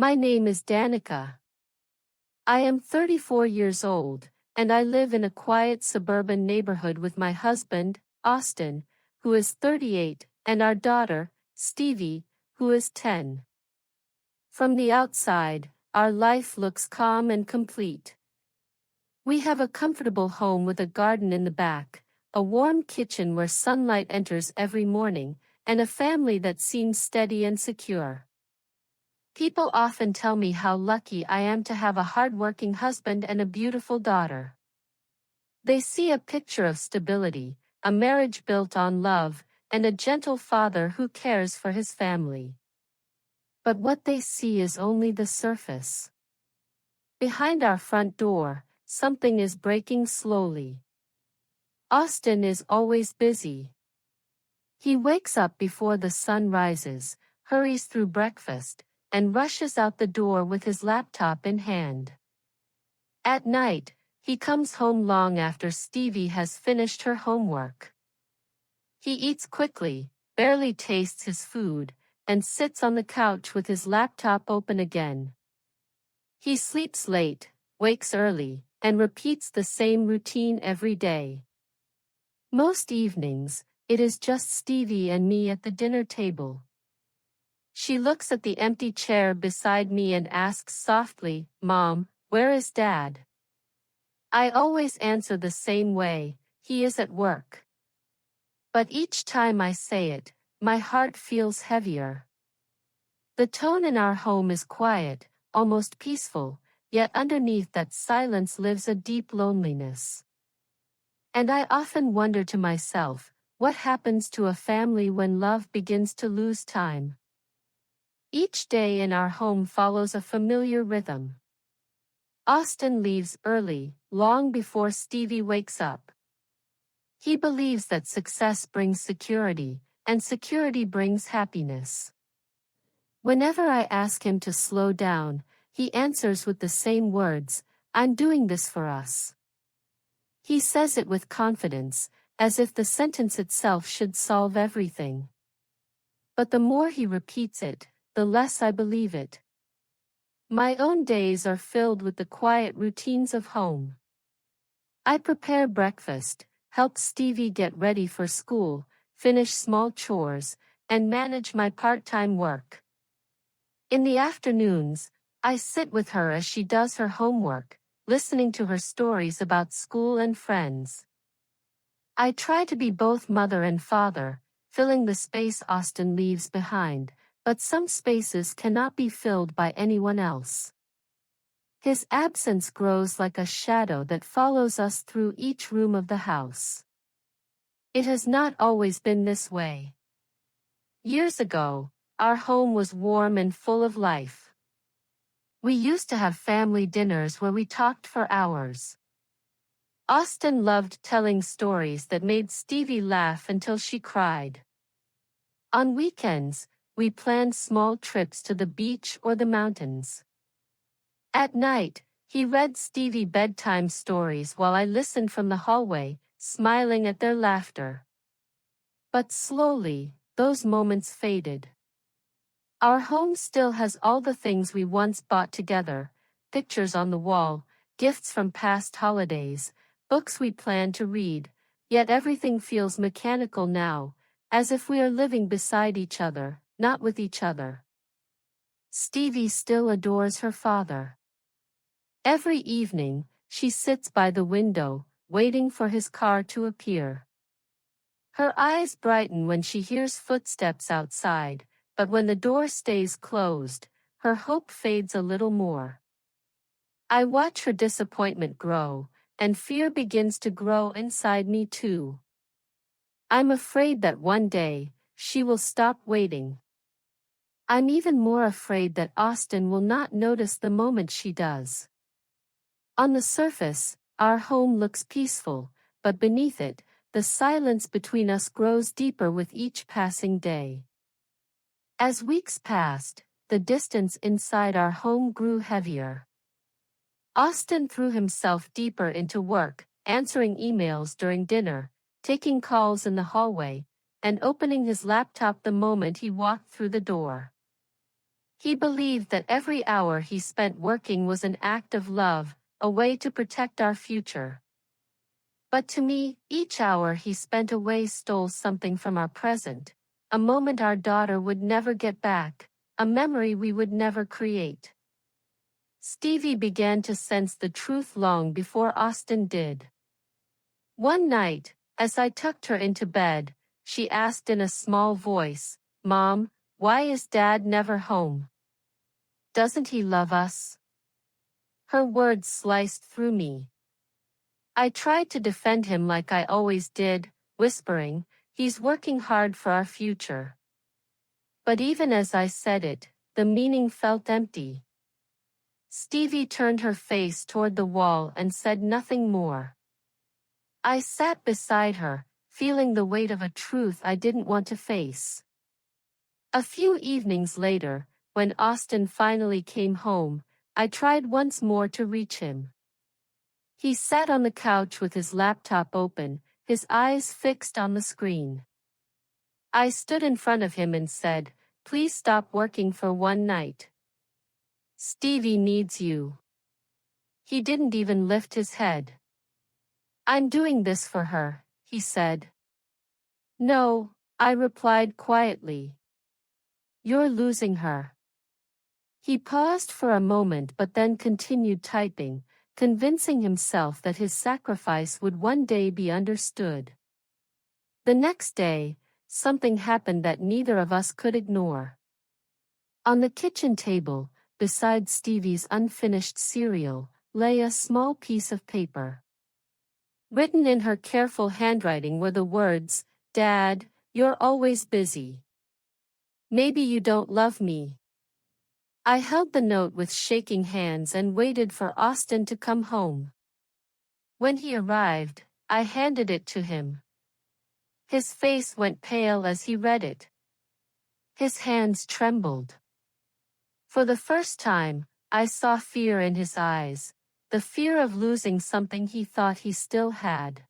My name is Danica. I am 34 years old, and I live in a quiet suburban neighborhood with my husband, Austin, who is 38, and our daughter, Stevie, who is 10. From the outside, our life looks calm and complete. We have a comfortable home with a garden in the back, a warm kitchen where sunlight enters every morning, and a family that seems steady and secure. People often tell me how lucky I am to have a hard-working husband and a beautiful daughter. They see a picture of stability, a marriage built on love, and a gentle father who cares for his family. But what they see is only the surface. Behind our front door, something is breaking slowly. Austin is always busy. He wakes up before the sun rises, hurries through breakfast, and rushes out the door with his laptop in hand. At night, he comes home long after Stevie has finished her homework. He eats quickly, barely tastes his food, and sits on the couch with his laptop open again. He sleeps late, wakes early, and repeats the same routine every day. Most evenings, it is just Stevie and me at the dinner table. She looks at the empty chair beside me and asks softly, "Mom, where is Dad?" I always answer the same way, "He is at work." But each time I say it, my heart feels heavier. The tone in our home is quiet, almost peaceful, yet underneath that silence lives a deep loneliness. And I often wonder to myself, what happens to a family when love begins to lose time? Each day in our home follows a familiar rhythm. Austin leaves early, long before Stevie wakes up. He believes that success brings security, and security brings happiness. Whenever I ask him to slow down, he answers with the same words, "I'm doing this for us." He says it with confidence, as if the sentence itself should solve everything. But the more he repeats it, the less I believe it. My own days are filled with the quiet routines of home. I prepare breakfast, help Stevie get ready for school, finish small chores, and manage my part-time work. In the afternoons, I sit with her as she does her homework, listening to her stories about school and friends. I try to be both mother and father, filling the space Austin leaves behind, but some spaces cannot be filled by anyone else. His absence grows like a shadow that follows us through each room of the house. It has not always been this way. Years ago, our home was warm and full of life. We used to have family dinners where we talked for hours. Austin loved telling stories that made Stevie laugh until she cried. On weekends, we planned small trips to the beach or the mountains. At night, he read Stevie bedtime stories while I listened from the hallway, smiling at their laughter. But slowly, those moments faded. Our home still has all the things we once bought together, pictures on the wall, gifts from past holidays, books we planned to read, yet everything feels mechanical now, as if we are living beside each other, not with each other. Stevie still adores her father. Every evening, she sits by the window, waiting for his car to appear. Her eyes brighten when she hears footsteps outside, but when the door stays closed, her hope fades a little more. I watch her disappointment grow, and fear begins to grow inside me too. I'm afraid that one day, she will stop waiting. I'm even more afraid that Austin will not notice the moment she does. On the surface, our home looks peaceful, but beneath it, the silence between us grows deeper with each passing day. As weeks passed, the distance inside our home grew heavier. Austin threw himself deeper into work, answering emails during dinner, taking calls in the hallway, and opening his laptop the moment he walked through the door. He believed that every hour he spent working was an act of love, a way to protect our future. But to me, each hour he spent away stole something from our present, a moment our daughter would never get back, a memory we would never create. Stevie began to sense the truth long before Austin did. One night, as I tucked her into bed, she asked in a small voice, "Mom, why is Dad never home? Doesn't he love us?" Her words sliced through me. I tried to defend him like I always did, whispering, "He's working hard for our future." But even as I said it, the meaning felt empty. Stevie turned her face toward the wall and said nothing more. I sat beside her, feeling the weight of a truth I didn't want to face. A few evenings later, when Austin finally came home, I tried once more to reach him. He sat on the couch with his laptop open, his eyes fixed on the screen. I stood in front of him and said, "Please stop working for one night. Stevie needs you." He didn't even lift his head. "I'm doing this for her," he said. "No," I replied quietly. "You're losing her." He paused for a moment but then continued typing, convincing himself that his sacrifice would one day be understood. The next day, something happened that neither of us could ignore. On the kitchen table, beside Stevie's unfinished cereal, lay a small piece of paper. Written in her careful handwriting were the words, "Dad, you're always busy. Maybe you don't love me." I held the note with shaking hands and waited for Austin to come home. When he arrived, I handed it to him. His face went pale as he read it. His hands trembled. For the first time, I saw fear in his eyes, the fear of losing something he thought he still had.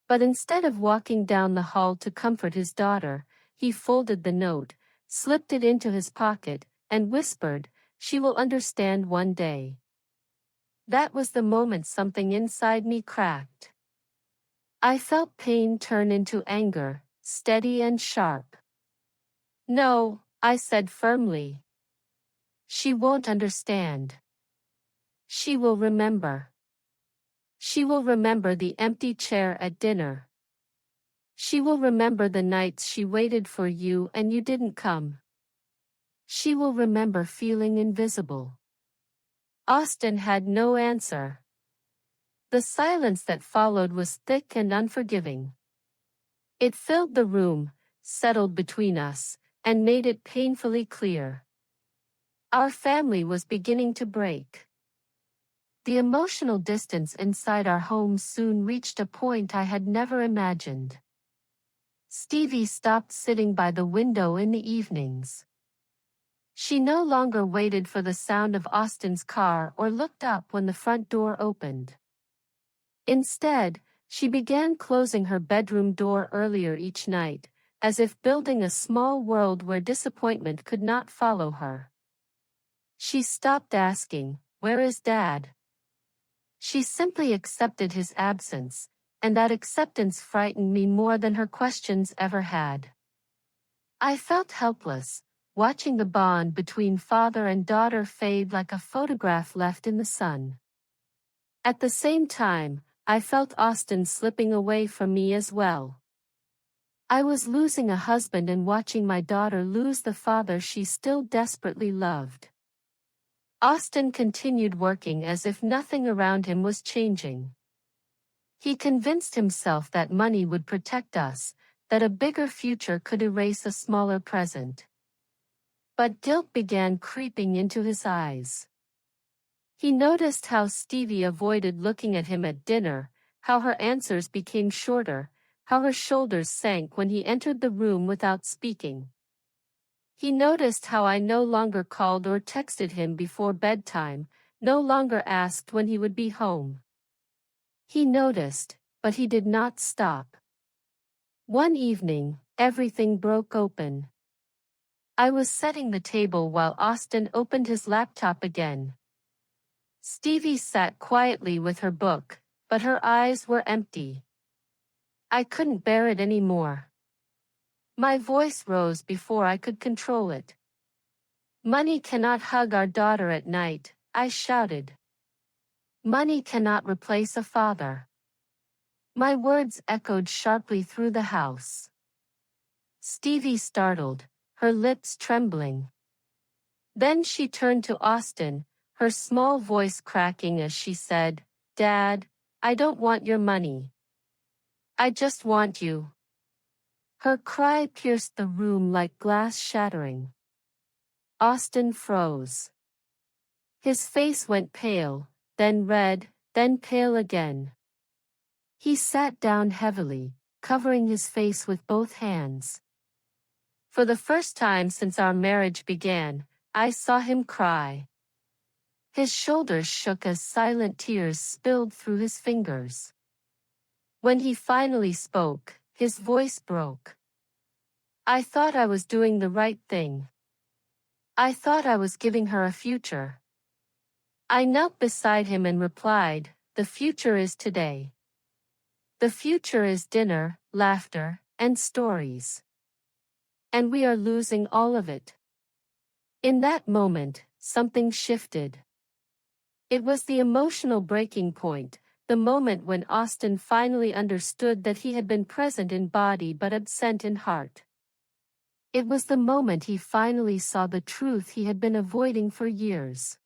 But instead of walking down the hall to comfort his daughter, he folded the note, slipped it into his pocket, and whispered, "She will understand one day." That was the moment something inside me cracked. I felt pain turn into anger, steady and sharp. "No," I said firmly. "She won't understand. She will remember. She will remember the empty chair at dinner. She will remember the nights she waited for you and you didn't come. She will remember feeling invisible." Austin had no answer. The silence that followed was thick and unforgiving. It filled the room, settled between us, and made it painfully clear. Our family was beginning to break. The emotional distance inside our home soon reached a point I had never imagined. Stevie stopped sitting by the window in the evenings. She no longer waited for the sound of Austin's car or looked up when the front door opened. Instead, she began closing her bedroom door earlier each night, as if building a small world where disappointment could not follow her. She stopped asking, "Where is Dad?" She simply accepted his absence, and that acceptance frightened me more than her questions ever had. I felt helpless, watching the bond between father and daughter fade like a photograph left in the sun. At the same time, I felt Austin slipping away from me as well. I was losing a husband and watching my daughter lose the father she still desperately loved. Austin continued working as if nothing around him was changing. He convinced himself that money would protect us, that a bigger future could erase a smaller present. But guilt began creeping into his eyes. He noticed how Stevie avoided looking at him at dinner, how her answers became shorter, how her shoulders sank when he entered the room without speaking. He noticed how I no longer called or texted him before bedtime, no longer asked when he would be home. He noticed, but he did not stop. One evening, everything broke open. I was setting the table while Austin opened his laptop again. Stevie sat quietly with her book, but her eyes were empty. I couldn't bear it anymore. My voice rose before I could control it. Money cannot hug our daughter at night, I shouted. Money cannot replace a father. My words echoed sharply through the house. Stevie startled, her lips trembling. Then she turned to Austin, her small voice cracking as she said, "Dad, I don't want your money. I just want you." Her cry pierced the room like glass shattering. Austin froze. His face went pale, then red, then pale again. He sat down heavily, covering his face with both hands. For the first time since our marriage began, I saw him cry. His shoulders shook as silent tears spilled through his fingers. When he finally spoke, his voice broke. I thought I was doing the right thing. I thought I was giving her a future. I knelt beside him and replied, "The future is today. The future is dinner, laughter, and stories. And we are losing all of it." In that moment, something shifted. It was the emotional breaking point, the moment when Austin finally understood that he had been present in body but absent in heart. It was the moment he finally saw the truth he had been avoiding for years.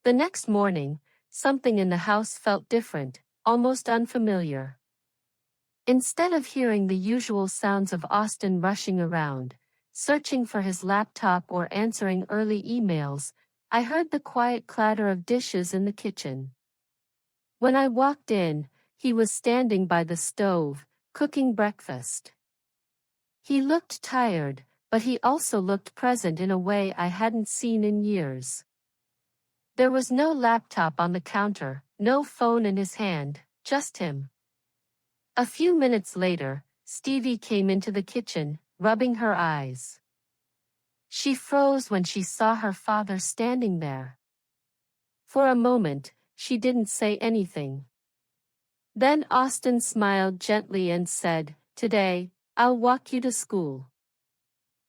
The next morning, something in the house felt different, almost unfamiliar. Instead of hearing the usual sounds of Austin rushing around, searching for his laptop or answering early emails, I heard the quiet clatter of dishes in the kitchen. When I walked in, he was standing by the stove, cooking breakfast. He looked tired, but he also looked present in a way I hadn't seen in years. There was no laptop on the counter, no phone in his hand, just him. A few minutes later, Stevie came into the kitchen, rubbing her eyes. She froze when she saw her father standing there. For a moment, she didn't say anything. Then Austin smiled gently and said, "Today, I'll walk you to school."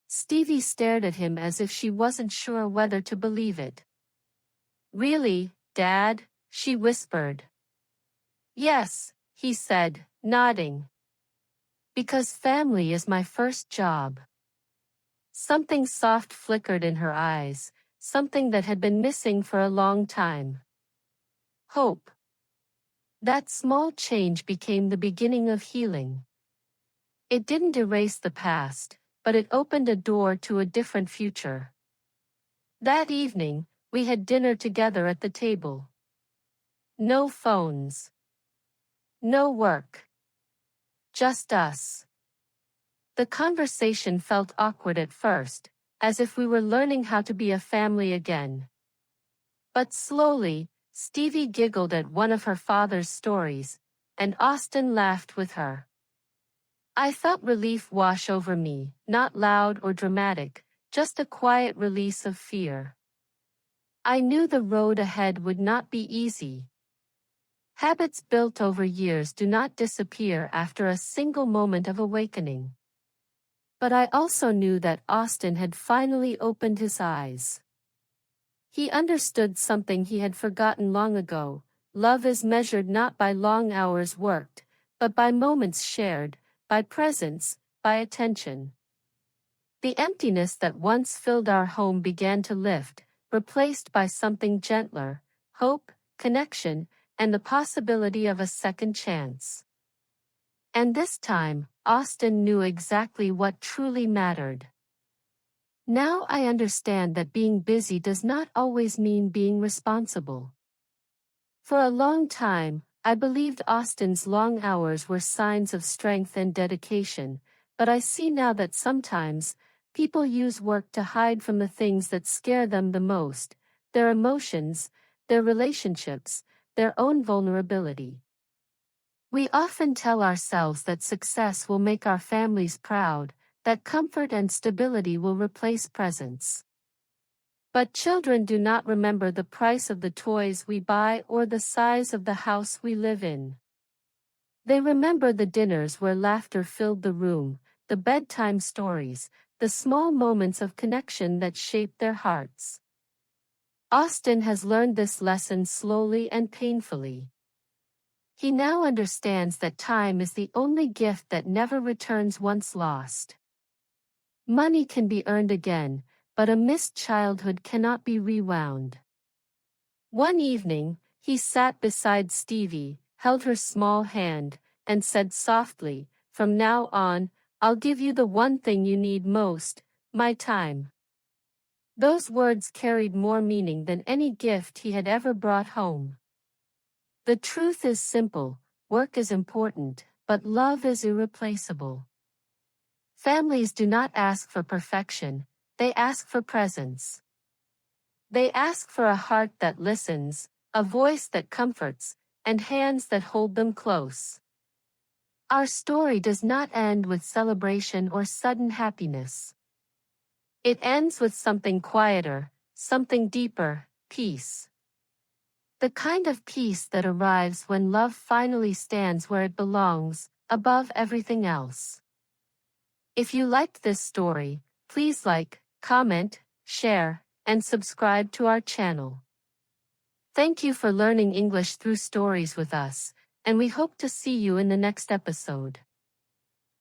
Stevie stared at him as if she wasn't sure whether to believe it. "Really, Dad?" she whispered. "Yes," he said, nodding. "Because family is my first job." Something soft flickered in her eyes, something that had been missing for a long time. Hope. That small change became the beginning of healing. It didn't erase the past, but it opened a door to a different future. That evening, we had dinner together at the table. No phones. No work. Just us. The conversation felt awkward at first, as if we were learning how to be a family again. But slowly, Stevie giggled at one of her father's stories, and Austin laughed with her. I felt relief wash over me, not loud or dramatic, just a quiet release of fear. I knew the road ahead would not be easy. Habits built over years do not disappear after a single moment of awakening. But I also knew that Austin had finally opened his eyes. He understood something he had forgotten long ago: love is measured not by long hours worked, but by moments shared, by presence, by attention. The emptiness that once filled our home began to lift, replaced by something gentler: hope, connection, and the possibility of a second chance. And this time, Austin knew exactly what truly mattered. Now I understand that being busy does not always mean being responsible. For a long time, I believed Austin's long hours were signs of strength and dedication, but I see now that sometimes, people use work to hide from the things that scare them the most: their emotions, their relationships, their own vulnerability. We often tell ourselves that success will make our families proud, that comfort and stability will replace presents. But children do not remember the price of the toys we buy or the size of the house we live in. They remember the dinners where laughter filled the room, the bedtime stories, the small moments of connection that shaped their hearts. Austin has learned this lesson slowly and painfully. He now understands that time is the only gift that never returns once lost. Money can be earned again, but a missed childhood cannot be rewound. One evening, he sat beside Stevie, held her small hand, and said softly, "From now on, I'll give you the one thing you need most, my time." Those words carried more meaning than any gift he had ever brought home. The truth is simple: work is important, but love is irreplaceable. Families do not ask for perfection, they ask for presence. They ask for a heart that listens, a voice that comforts, and hands that hold them close. Our story does not end with celebration or sudden happiness. It ends with something quieter, something deeper: peace. The kind of peace that arrives when love finally stands where it belongs, above everything else. If you liked this story, please like, comment, share, and subscribe to our channel. Thank you for learning English through stories with us, and we hope to see you in the next episode.